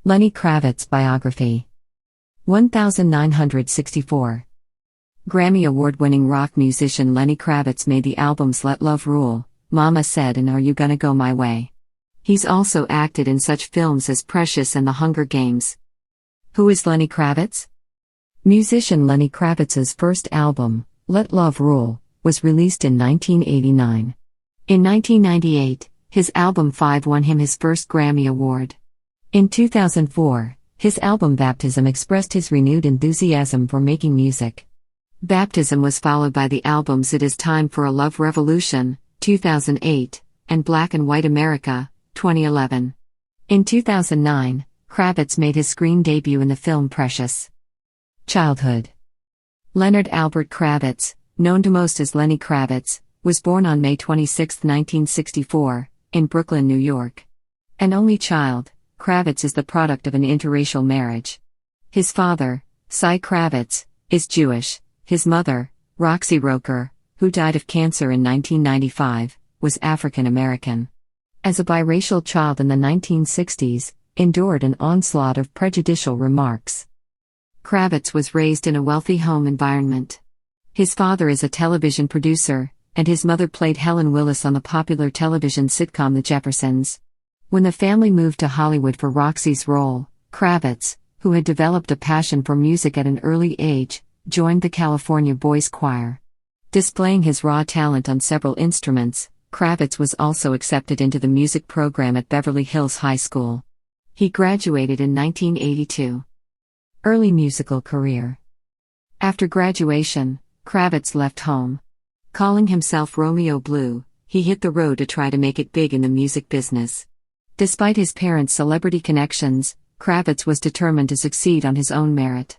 Lenny Kravitz Biography. 1964. Grammy Award-winning rock musician Lenny Kravitz made the albums Let Love Rule, Mama Said and Are You Gonna Go My Way. He's also acted in such films as Precious and The Hunger Games. Who is Lenny Kravitz? Musician Lenny Kravitz's first album, Let Love Rule, was released in 1989. In 1998, his album 5 won him his first Grammy Award. In 2004, his album Baptism expressed his renewed enthusiasm for making music. Baptism was followed by the albums It Is Time for a Love Revolution, 2008, and Black and White America, 2011. In 2009, Kravitz made his screen debut in the film Precious. Childhood. Leonard Albert Kravitz, known to most as Lenny Kravitz, was born on May 26, 1964, in Brooklyn, New York. An only child, Kravitz is the product of an interracial marriage. His father, Cy Kravitz, is Jewish. His mother, Roxy Roker, who died of cancer in 1995, was African American. As a biracial child in the 1960s, endured an onslaught of prejudicial remarks. Kravitz was raised in a wealthy home environment. His father is a television producer, and his mother played Helen Willis on the popular television sitcom The Jeffersons. When the family moved to Hollywood for Roxy's role, Kravitz, who had developed a passion for music at an early age, joined the California Boys Choir. Displaying his raw talent on several instruments, Kravitz was also accepted into the music program at Beverly Hills High School. He graduated in 1982. Early musical career. After graduation, Kravitz left home. Calling himself Romeo Blue, he hit the road to try to make it big in the music business. Despite his parents' celebrity connections, Kravitz was determined to succeed on his own merit.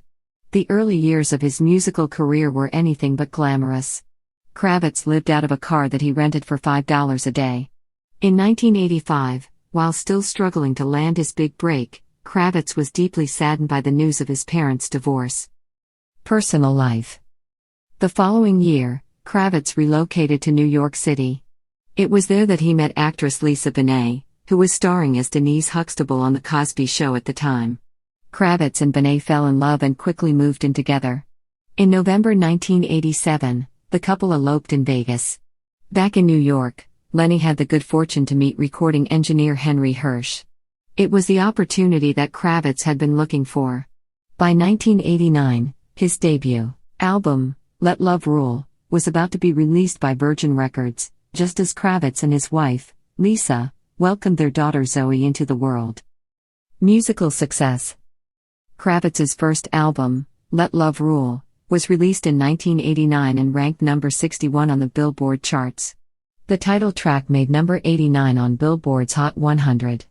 The early years of his musical career were anything but glamorous. Kravitz lived out of a car that he rented for $5 a day. In 1985, while still struggling to land his big break, Kravitz was deeply saddened by the news of his parents' divorce. Personal life. The following year, Kravitz relocated to New York City. It was there that he met actress Lisa Bonet, who was starring as Denise Huxtable on The Cosby Show at the time. Kravitz and Bonet fell in love and quickly moved in together. In November 1987, the couple eloped in Vegas. Back in New York, Lenny had the good fortune to meet recording engineer Henry Hirsch. It was the opportunity that Kravitz had been looking for. By 1989, his debut album, Let Love Rule, was about to be released by Virgin Records, just as Kravitz and his wife, Lisa, welcomed their daughter Zoe into the world. Musical success. Kravitz's first album, Let Love Rule, was released in 1989 and ranked number 61 on the Billboard charts. The title track made number 89 on Billboard's Hot 100.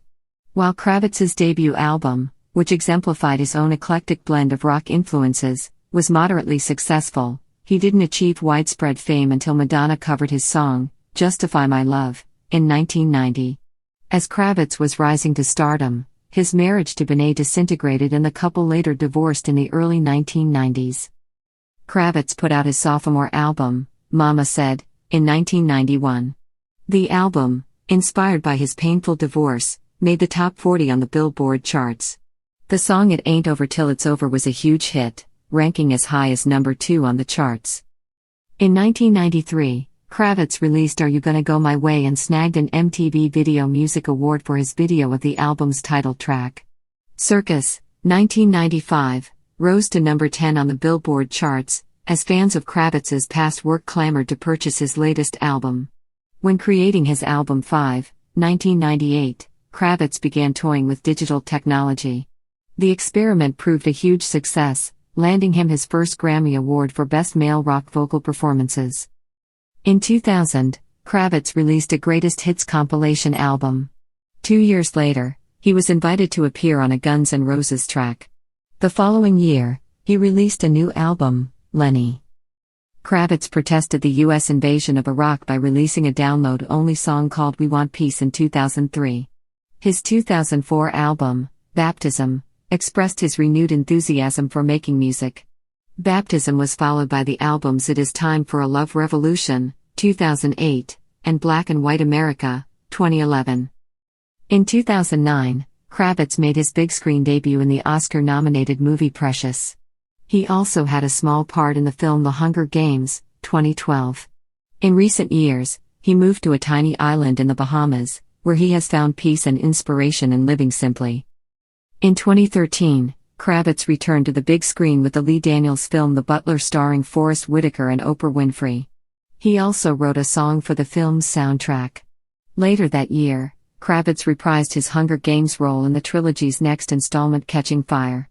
While Kravitz's debut album, which exemplified his own eclectic blend of rock influences, was moderately successful, he didn't achieve widespread fame until Madonna covered his song, Justify My Love, in 1990. As Kravitz was rising to stardom, his marriage to Bonet disintegrated and the couple later divorced in the early 1990s. Kravitz put out his sophomore album, Mama Said, in 1991. The album, inspired by his painful divorce, made the top 40 on the Billboard charts. The song It Ain't Over Till It's Over was a huge hit, ranking as high as number 2 on the charts. In 1993, Kravitz released Are You Gonna Go My Way and snagged an MTV Video Music Award for his video of the album's title track. Circus, 1995, rose to number 10 on the Billboard charts, as fans of Kravitz's past work clamored to purchase his latest album. When creating his album 5, 1998, Kravitz began toying with digital technology. The experiment proved a huge success, landing him his first Grammy Award for Best Male Rock Vocal Performances. In 2000, Kravitz released a greatest hits compilation album. 2 years later, he was invited to appear on a Guns N' Roses track. The following year, he released a new album, Lenny. Kravitz protested the U.S. invasion of Iraq by releasing a download-only song called We Want Peace in 2003. His 2004 album, Baptism, expressed his renewed enthusiasm for making music. Baptism was followed by the albums It Is Time for a Love Revolution, 2008, and Black and White America, 2011. In 2009, Kravitz made his big-screen debut in the Oscar-nominated movie Precious. He also had a small part in the film The Hunger Games, 2012. In recent years, he moved to a tiny island in the Bahamas, where he has found peace and inspiration in living simply. In 2013, Kravitz returned to the big screen with the Lee Daniels film The Butler starring Forest Whitaker and Oprah Winfrey. He also wrote a song for the film's soundtrack. Later that year, Kravitz reprised his Hunger Games role in the trilogy's next installment Catching Fire.